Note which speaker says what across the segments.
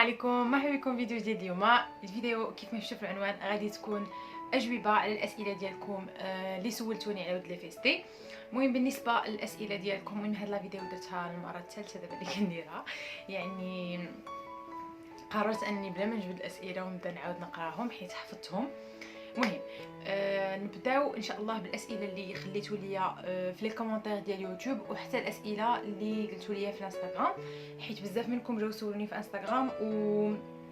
Speaker 1: عليكم، مرحبا بكم فيديو جديد. اليوم الفيديو كيف ما شفتوا في العنوان غادي تكون اجوبه على الاسئله ديالكم اللي سولتوني على ود لي فيستي. المهم بالنسبه للاسئله ديالكم، المهم هاد الفيديو درتها المره الثالثه دابا اللي كنديرها، يعني قررت اني بلا ما نجبد الاسئله ونبدا نعاود نقراهم حيت حفظتهم. المهم نبداو ان شاء الله بالاسئله اللي خليتوا ليا في لي كومونتير ديال يوتيوب، وحتى الاسئله اللي قلتوا ليا في الانستغرام، حيت بزاف منكم جاو سولوني في انستغرام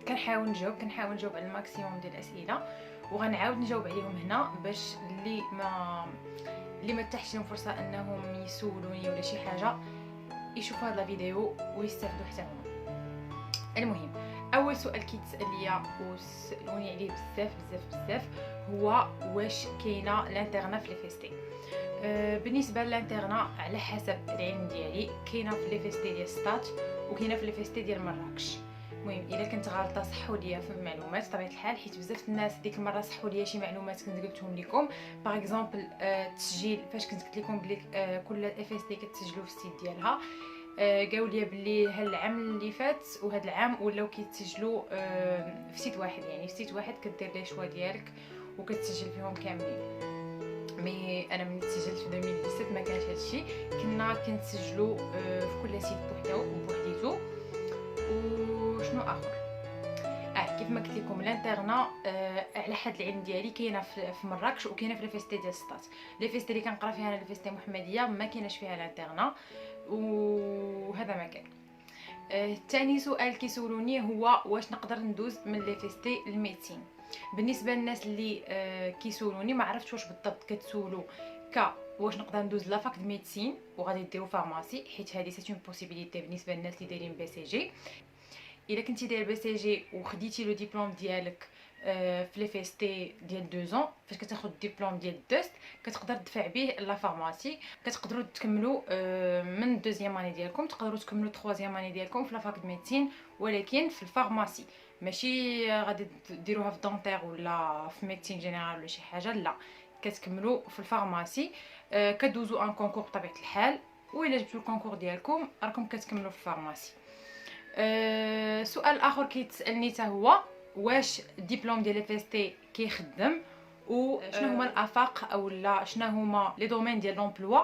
Speaker 1: كنحاول نجاوب على الماكسيموم ديال الاسئله، وغنعاود نجاوب عليهم هنا باش اللي ما تحش لهم فرصه انهم يسولوني ولا شي حاجه يشوفوا هذا الفيديو ويستافدوا حتى هما. المهم اول سؤال كيتسال ليا وسالوني عليه بزاف هو واش كاينه الانترنا في لي فيستي. بالنسبه للانترنا على حسب العلم ديالي كاينه في لي فيستي ديال ستات وكاينه في لي فيستي ديال مراكش. المهم الا كنت غالطه صحوا ليا في المعلومات بطبيعه الحال، حيت بزاف الناس ديك المره صحوا ليا شي معلومات كنت قلتهم لكم. باغ اكزومبل التسجيل فاش كنت قلت لكم بلي كل اف اس تي كتسجلوا في السيت ديالها، قالوا لي بلي هاد العام اللي فات وهاد العام ولاو كيتسجلوا في سيت واحد، يعني في سيت واحد كدير لي شوا ديالك وكتسجل فيهم كاملين. مي انا من تسجلت في 2017 ما كانش هادشي، كنا كنسجلوا في كل سيت بوحديتو. وشنو اخر كيف ما قلت لكم الانترنا على حد العلم ديالي كاينه في مراكش وكاينه في لي فيستي ديال ستات. لي فيستي اللي كنقرا فيها انا لي فيستي محمديه ما كايناش فيها الانترنا، وهذا ما كان. ثاني سؤال كيسولوني هو واش نقدر ندوز من لي فيستي للميديسين. بالنسبه للناس اللي كيسولوني ما عرفتش واش بالضبط كتسولوا واش نقدر ندوز لا فاك د ميديسين وغادي ديروا فارماسي، حيت هذه سيت اون بوسيبيليتي بالنسبه للناس اللي دايرين بي سي جي. الا كنتي داير بي سي جي وخديتي لو ديبلوم ديالك في لي فيستي ديال 2 ans، فاش كتاخذ الدبلوم ديال الدوست كتقدر تدفع به لا فارماسي. كتقدروا تكملوا من دوزيام اني ديالكم، تقدروا تكملوا تروازيام اني ديالكم في لا فاك د ميديسين، ولكن في الفارماسي ماشي غادي ديروها في دونتير ولا في ميديسين جينيرال ولا شي حاجه، لا كتكملوا في الفارماسي. كدوزوا ان كونكور بطبيعه الحال، والا جبتوا الكونكور ديالكم راكم كتكملوا في الفارماسي. سؤال اخر كيتسالني حتى هو واش الدبلوم ديال الفيستي كيخدم، وشنو هما الافاق او لا شنو هما لي دومين ديال لومبلوا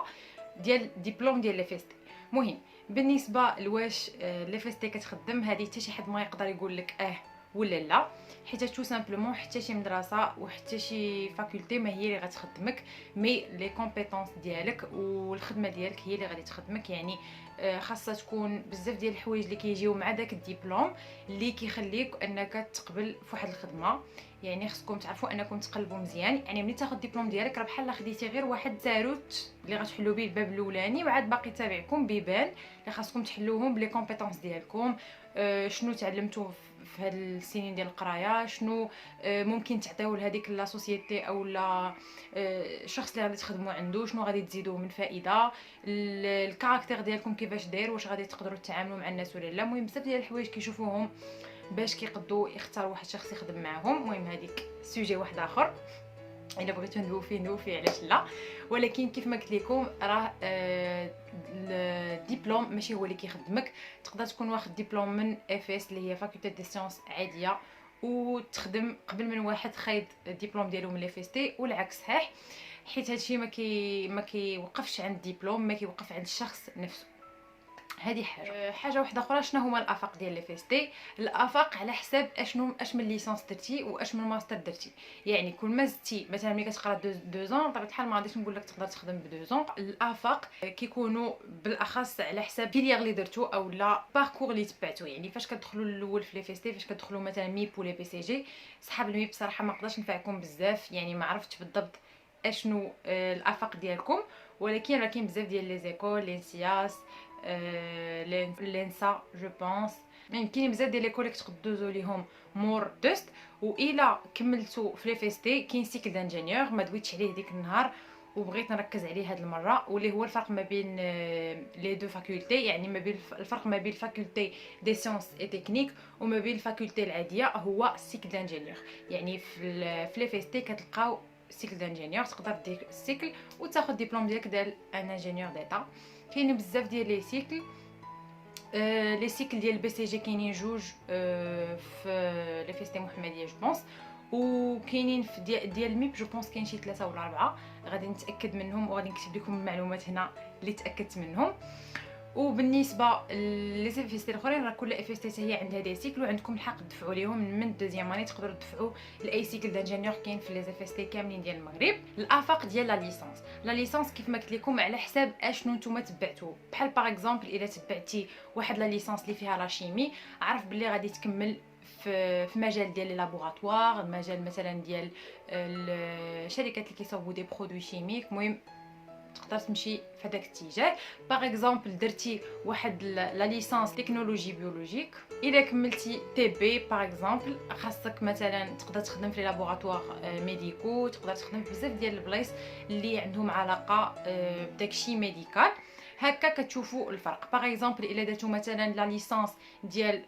Speaker 1: ديال الدبلوم ديال الفيستي. مهم بالنسبه لواش الفيستي كتخدم، هذه حتى شي حد ما يقدر يقول لك ولا لا، حيت تو سامبلومون حتى شي مدرسه وحتى شي فاكولتي ما هي اللي غتخدمك، مي لي كومبيتونس ديالك والخدمه ديالك هي اللي غادي تخدمك. يعني خاصه تكون بزاف ديال الحوايج اللي كيجيو مع داك الدبلوم اللي كيخليك انك تقبل في واحد الخدمه. يعني خصكم تعرفوا انكم تقلبوا مزيان، يعني ملي تاخذ الدبلوم ديالك راه بحال خديتي غير واحد زاروت اللي غتحلوا به الباب الاولاني، وعاد باقي تابعكم بيبان اللي خاصكم تحلوهم بلي كومبيتونس ديالكم. شنو تعلمتوا في هاد السنين ديال القرايه، شنو ممكن تعطيو لهذيك لا سوسيتي او لا الشخص اللي غادي تخدموا عنده، شنو غادي تزيدوه من فائده، الكاركتير ديالكم كيفاش داير، واش غادي تقدروا تتعاملوا مع الناس ولا لا. المهم بزاف ديال الحوايج كيشوفوهم باش كيقدوا يختاروا واحد الشخص يخدم معاهم. المهم هذيك سوجي واحد اخر الا بغيتو ندوي فيه علاش لا، ولكن كيف ما قلت لكم راه الدبلوم ماشي هو اللي كيخدمك. تقدر تكون واخد دبلوم من اف اس اللي هي فاكولتي دي سيونس عاديه وتخدم قبل من واحد خايد الدبلوم ديالو من ليفيستي، والعكس صحيح، حيت هادشي ما كيوقفش عند الدبلوم، ما كيوقف عند الشخص نفسه. هذه حاجه واحده اخرى، شنو هما الافاق ديال لي فيستي؟ الافاق على حساب اش من ليسانس درتي واش من ماستر درتي. يعني كل ما زدتي مثلا ملي كتقرا 2 ans بطبيعه الحال ما غاديش نقول لك تقدر تخدم ب 2 ans. الافاق كيكونوا بالاخص على حساب فيليير اللي درتو او لا باركور اللي تبعتو. يعني فاش كتدخلوا الاول في لي فيستي، فاش كتدخلوا مثلا ميب ولا بي سي جي، صحاب الميب بصراحه ما قدرش نفعكم بزاف، يعني ما عرفتش بالضبط اشنو الافاق ديالكم، ولكن راه كاين بزاف ديال لي زيكول لينسياس لينسا جو بونس. كاين بزاف ديال ليكول تقدروا ليهم مور دوست. والا كملتوا في لي فيستي كاين سيكل دانجينيور ما دويتش عليه ديك النهار وبغيت نركز عليه هاد المره، واللي هو الفرق ما بين لي دو فاكولتي. يعني ما بين الفرق ما بين الفاكولتي دي سيونس اي تكنيك وما بين الفاكولتي العاديه هو سيكل دانجينيور. يعني في لي فيستي كتلقاو سيكل دانجينيور، تقدر دير السيكل وتاخذ ديبلوم ديالك ديال ان انجينيور ديتا. كاين بزاف ديال لي سيكل لي سيكل ديال البي سي جي كاينين جوج في لي فيستي محمديه جو بونس، وكاينين في ديال الميب جو بونس كاين شي 3 ولا 4. غادي نتاكد منهم وغادي نكتب لكم المعلومات هنا اللي تاكدت منهم. وبالنسبه لي فيستي الاخرين راه كل فيستي هي عندها دي سيكل، وعندكم الحق تدفعوا ليهم من دوزيام اني، تقدروا تدفعوا لاي سيكل دانجينيور كاين في لي فيستي كاملين ديال المغرب. الافاق ديال لا ليسانس كيف ما قلت لكم على حساب اشنو نتوما تبعتوا. بحال باغ اكزومبل الا تبعتي واحد لا ليسانس اللي فيها لا شيمي، عرف باللي غادي تكمل في مجال ديال لي لابوغاتوار، المجال مثلا ديال الشركات اللي كيصاوبوا دي برودوي شيميك. المهم تقدر تمشي في هذاك الاتجاه. باغ اكزومبل درتي واحد لا ليسانس تكنولوجي بيولوجيك، الا كملتي تي بي باغ اكزومبل، خاصك مثلا تقدر تخدم في لي لابوغاتوار ميديكو، تقدر تخدم في بزاف ديال البلايص اللي عندهم علاقه بداكشي ميديكال. هكا كتشوفوا الفرق. باغ اكزومبل الا درتو مثلا لا ليسانس ديال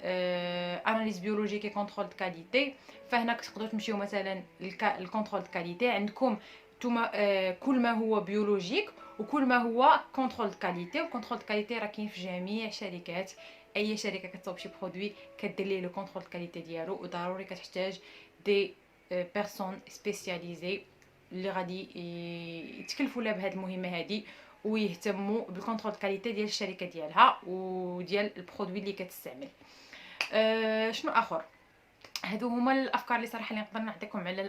Speaker 1: اناليز بيولوجيك اي كونترول دو كاليتي، فهنا تقدروا تمشيو مثلا الكونترول دو كاليتي. عندكم نتوما كل ما هو بيولوجيك وكل ما هو كونترول دو كاليتي. وكونترول دو كاليتي راه كاين في جميع الشركات، اي شركه كتصاوب شي برودوي كدير ليه لو كونترول دو كاليتي ديالو، وضروري كتحتاج دي بيرسون سبيسياليزي اللي غادي يتكلفوا لها بهذه المهمه هذه ويهتموا بالكونترول دو كاليتي ديال الشركه ديالها وديال البرودوي اللي كتستعمل. شنو اخر؟ هادو هما الافكار اللي صراحه اللي نقدر نعطيكم على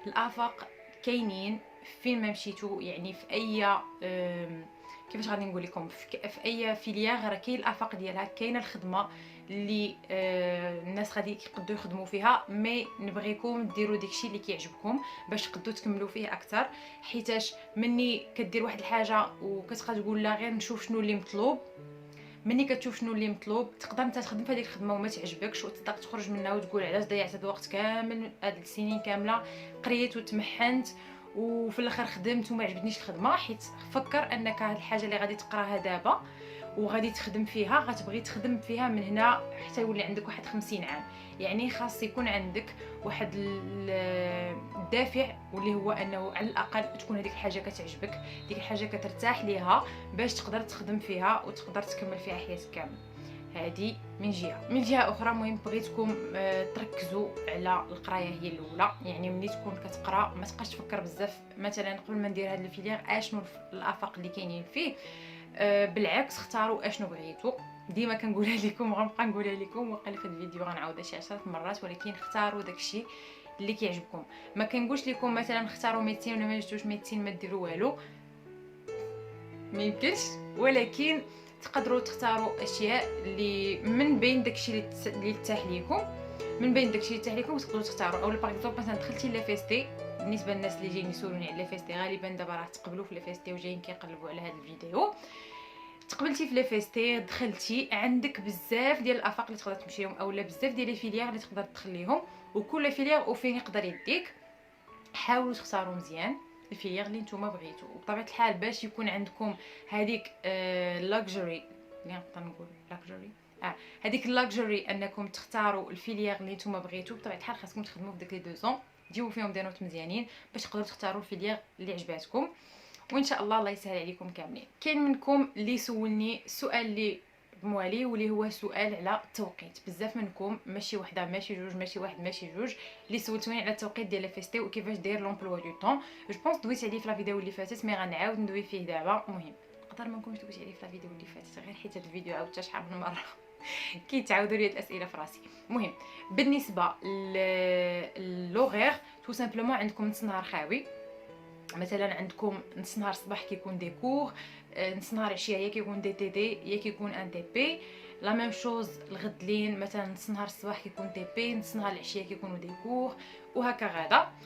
Speaker 1: الافاق كاينين فين ما مشيتو، يعني في اي كيفاش غادي نقول لكم، في اي فيليير راه كاين الافاق ديالها، كاينه الخدمه اللي الناس غادي يقدروا يخدموا فيها. مي نبغيكم ديروا داكشي اللي كيعجبكم باش تقدروا تكملوا فيه اكثر، حيتاش مني كدير واحد الحاجه وكتبقى تقول لا غير نشوف شنو اللي مطلوب، مني كتشوف شنو اللي مطلوب تقدر انت تخدم في هذيك الخدمه وما تعجبكش وتقدر تخرج منها وتقول علاش ضيعت هذا الوقت كامل، هاد السنين كامله قريت وتمحنت وفي الاخر خدمت وما عجبتنيش الخدمه. حيت فكر انك هاد الحاجه اللي غادي تقراها دابا وغادي تخدم فيها غتبغي تخدم فيها من هنا حتى يولي عندك واحد 50 عام. يعني خاص يكون عندك واحد الدافع، واللي هو انه على الاقل تكون هذيك الحاجه كتعجبك، ديك الحاجه كترتاح ليها باش تقدر تخدم فيها وتقدر تكمل فيها حياتك كامل. هذه من جهه اخرى. مهم بغيتكم تركزوا على القرايه هي الاولى. يعني ملي تكون كتقرا ما تبقاش تفكر بزاف مثلا قبل ما ندير هذا الفيلير اشنو الافاق اللي كاينين فيه. بالعكس اختاروا اشنو بغيتوا. ديما كنقولها لكم وغنبقى نقولها لكم، وقال في الفيديو غنعاودها شي 10 مرات، ولكن اختاروا داكشي اللي كيعجبكم. ما كنقولش لكم مثلا اختاروا ميديسين ولا ما جبتوش ميديسين ما ديروا والو، ما يمكنش. ولكن تقدروا تختاروا اشياء اللي من بين داكشي اللي ترتاح ليكم، من بين داكشي اللي ترتاح ليكم وتقدروا تختاروا. اولا باغ اكزومبل مثلا دخلتي لافيستي، بالنسبه للناس اللي جايين يسولوني على لافيستي غالبا دابا راه تقبلوا في لافيستي وجايين كيقلبوا على هذا الفيديو. تقبلتي في لافيستي دخلتي عندك بزاف ديال الافاق اللي تقدر تمشي لهم، اولا بزاف ديال الفيليير اللي تقدر تدخليهم، وكل فيليير وفين يقدر يديك. حاولوا تختاروا مزيان الفيليير اللي نتوما بغيتو. وبطبيعه الحال باش يكون عندكم هذيك لاكجري اللي نقدر نقول لاكجري هذيك اللاكجري انكم تختاروا الفيليير اللي نتوما بغيتو، بطبيعه الحال خاصكم تخدموا في داك لي 2 زون، ديروا فيهم دي نوت مزيانين باش تقدروا تختاروا الفيليير اللي عجباتكم. وان شاء الله يسهل عليكم كاملين. كاين منكم اللي سولني سؤال اللي موالي واللي هو سؤال على التوقيت. بزاف منكم ماشي وحده ماشي جوج ماشي واحد ماشي جوج اللي سولتوني على التوقيت ديال لافيستي وكيفاش داير لومبلوا دو طون. جو بونس دويت عليه في لا فيديو اللي فاتت، مي غنعاود ندوي فيه دابا. المهم نقدر ما نكونش دويت عليه في لا فيديو اللي فاتت غير حيت هذا الفيديو عاودته شحال من مره كيتعاودوا لي الاسئله في راسي. المهم بالنسبه للوغير تو سامبلومون عندكم نص نهار خاوي. مثلا عندكم نص نهار الصباح كيكون دي كور، نص نهار العشيه يا كيكون دي تي دي يا كيكون ان تي بي. لا ميم شوز الغد لين مثلا نص نهار الصباح كيكون تي بي، نص نهار العشيه كيكونوا دي كور، وهكا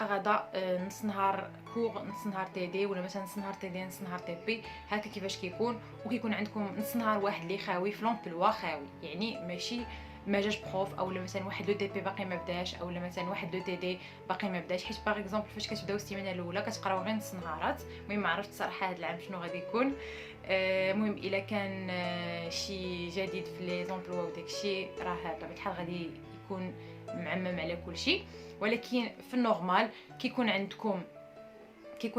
Speaker 1: غدا نص نهار كور نص نهار تي دي، ولا مثلا نص نهار تي دي نص نهار تي بي. هكا كيفاش كيكون. وكيكون عندكم نص نهار واحد اللي خاوي في لومبلوا خاوي، يعني ماشي ما جاش بروف، اولا مثلا واحد لو تي بي باقي ما بداش، اولا مثلا واحد لو تي دي باقي ما بداش. حيت باغ اكزومبل فاش كتبداو السيمانه الاولى كتقراو غير نص نهارات. المهم ما عرفتش صراحه هذا العام شنو غادي يكون. المهم الا كان شي جديد في لي زومبلوا وداكشي راه بطبيعه الحال غادي يكون معمم على كل شيء. ولكن في النورمال كيكون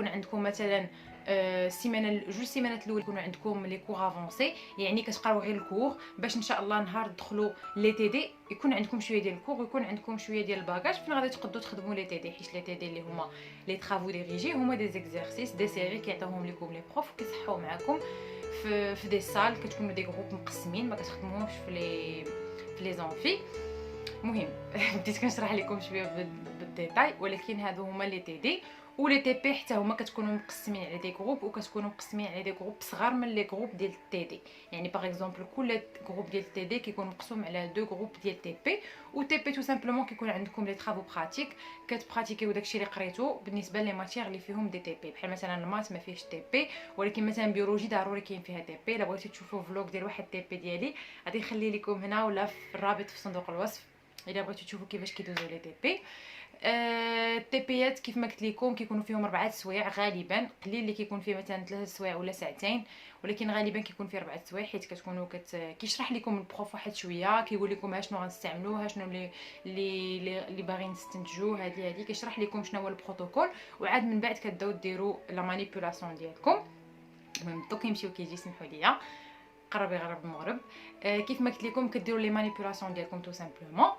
Speaker 1: عندكم مثلا السيمانه جوج سيمانات الاول يكونوا عندكم لي كور افونسي، يعني كتقراو غير الكور باش ان شاء الله نهار تدخلوا لي تي دي يكون عندكم شويه ديال الكور ويكون عندكم شويه ديال الباكاج فين غادي تقدروا تخدموا لي تي دي، حيت لي تي دي اللي هما لي طرافو ديريجي هما دي زيكزارسيس دي سيري كيعطيوهم لكم لي بروف كيصحوا معكم في دي سال كتكونوا دي جروب مقسمين ما كتخدموهمش في لي زونفي. المهم بديت كنشرح لكم شويه بالديتاي، ولكن هادو هما لي تي دي ولي تي بي حتى هما كتكونوا مقسمين على دي جروب وكتكونوا مقسمين على دي جروب صغار من لي جروب ديال التي دي. يعني باغ اكزومبل كل جروب ديال التي دي كيكون مقسوم على دو جروب ديال تي بي، و تي بي تو سامبلومون كيكون عندكم لي طرافو براتيك كتبراتيكيو داكشي اللي قريتو بالنسبه لي ماتيير اللي فيهم دي تي بي، بحال مثلا المات ما فيهش تي بي، ولكن مثلا بيولوجي ضروري كاين فيها تي بي. الا بغيتو تشوفوا فلوق ديال واحد تي بي ديالي غادي نخلي لكم هنا ولا في الرابط في صندوق الوصف الا بغيتو تشوفوا كيفاش كيدوزو لي تي بي. التيبيات كيف ما قلت لكم كيكونوا فيهم 4 سوايع غالبا، قليل اللي كيكون فيه مثلا 3 سوايع ولا ساعتين، ولكن غالبا كيكون فيه 4 سوايع حيت كتكونوا كيشرح لكم البروف واحد شويه كيقول لكم شنو غنستعملوا شنو اللي باغيين نستنتجوا هادي كيشرح لكم شنو هو البروتوكول، وعاد من بعد كتبداو ديروا لا مانيبيولاسيون ديالكم. المهم الضو كيمشيو كيجي سمحوا لي قرب يغرب المغرب. كيف ما قلت لكم كديروا لي مانيبيولاسيون ديالكم تو سامبلومون.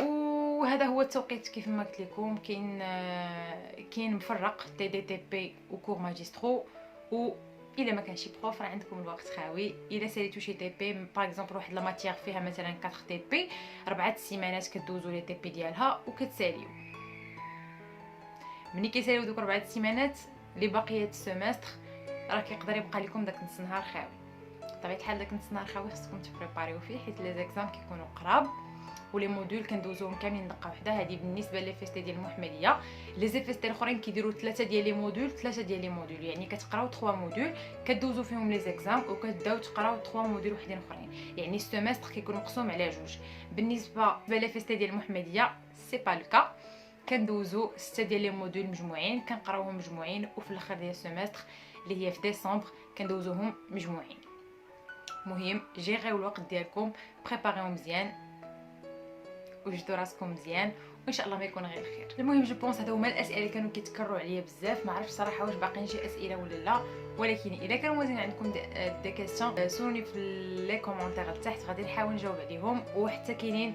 Speaker 1: وهذا هو التوقيت كيف ما قلت لكم كاين مفرق تي دي تي بي وكور ماجسترو، و الا ما كانش بروف راه عندكم الوقت خاوي. الا ساليتو شي تي بي باغ اكزومبل واحد لا ماتيير فيها مثلا 4 تي بي 4 سيمانات كدوزو لي تي بي ديالها وكتساليو. ملي كيساليو دوك 4 سيمانات لي باقيات السيمستر راه كيقدر يبقى لكم داك نص نهار خاوي. بطبيعه الحال داك نص نهار خاوي خصكم تبريباريو فيه حيت لي زيكزام كيكونوا قراب ولي موديول كندوزوهم كاملين دقه وحده. هذه بالنسبه لي فيستي ديال المحمديه. لي زيفيستي الاخرين كيديروا 3 ديال لي موديول 3 ديال لي موديول، يعني كتقراو 3 موديول كدوزو فيهم لي زيكزام وكتبداو تقراو 3 موديول وحدين اخرين، يعني السيمستر كيكون مقسوم على جوج. بالنسبه لي فيستي ديال المحمديه سي با لوكا، كندوزو 6 ديال لي موديول مجموعين كنقراوهم مجموعين، وفي الاخر ديال السيمستر اللي هي في ديسمبر كندوزوهم مجموعين. مهم جيريو الوقت ديالكم، بريباريو مزيان وجدوا راسكم مزيان وان شاء الله ما يكون غير خير. المهم جو بونس هادو هما الاسئله اللي كانوا كيتكرروا عليا بزاف، ما عرفتش صراحه واش باقيين شي اسئله ولا لا، ولكن الا كانوا موازين عندكم دي كيسيون سولوني في لي كومونتير تحت غادي نحاول نجاوب عليهم. وحتى كاينين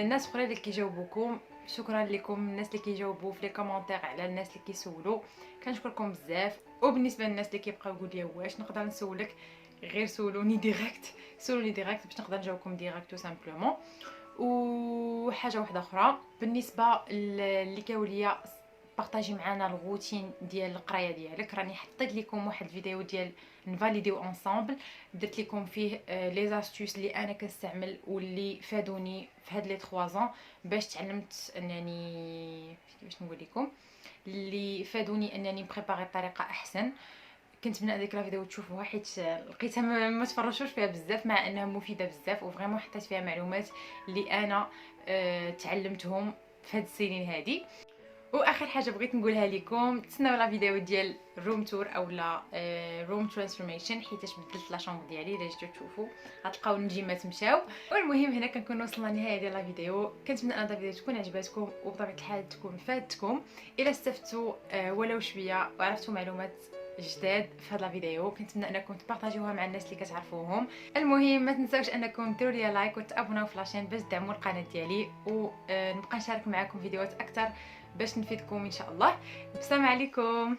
Speaker 1: ناس اخرين اللي كيجاوبوكم، شكرا لكم الناس اللي كيجاوبوا في لي كومونتير على الناس اللي كيسولوا، كنشكركم بزاف. وبالنسبه للناس اللي كيبقاو يقول لي واش نقدر نسولك، غير سولوني ديريكت باش نقدر نجاوبكم ديريكت تو سامبلومون. وحاجه واحده اخرى بالنسبه اللي كاوليا ليا بارطاجي معنا الروتين ديال القرايه ديالك، راني حطيت لكم واحد الفيديو ديال نفاليديو انصامبل، درت لكم فيه لي زاستوس اللي انا كنستعمل واللي فادوني في هاد لي 3 ans باش تعلمت انني كيفاش نقول لكم اللي فادوني انني بريباري بطريقه احسن. كنتمنى هذيك لا فيديو تشوفوها حيت لقيتها ما تفرجوش فيها بزاف مع انها مفيده بزاف وفريمون حطيت فيها معلومات اللي انا تعلمتهم في هاد السنين هذه. واخر حاجه بغيت نقولها لكم، تسناو لا فيديو ديال روم تور اولا روم ترانسفورميشن حيتاش بدلت لا شامبر ديالي. الا جيتو تشوفوا غتلقاو النجيمات مشاو. والمهم هنا كنكون وصلنا للنهايه ديال لا فيديو. كنتمنى ان الفيديو تكون عجباتكم وبطبيعه الحال تكون فادتكم. الا استفدتوا ولو شويه وعرفتوا معلومات جداد في هذا الفيديو كنتمنى انكم تبارطاجيوها مع الناس اللي كتعرفوهم. المهم ما تنساوش انكم ديروا لي لايك وتابوناو في لاشين باش تدعموا القناه ديالي، ونبقى نشارك معكم فيديوهات اكثر باش نفيدكم ان شاء الله. السلام عليكم.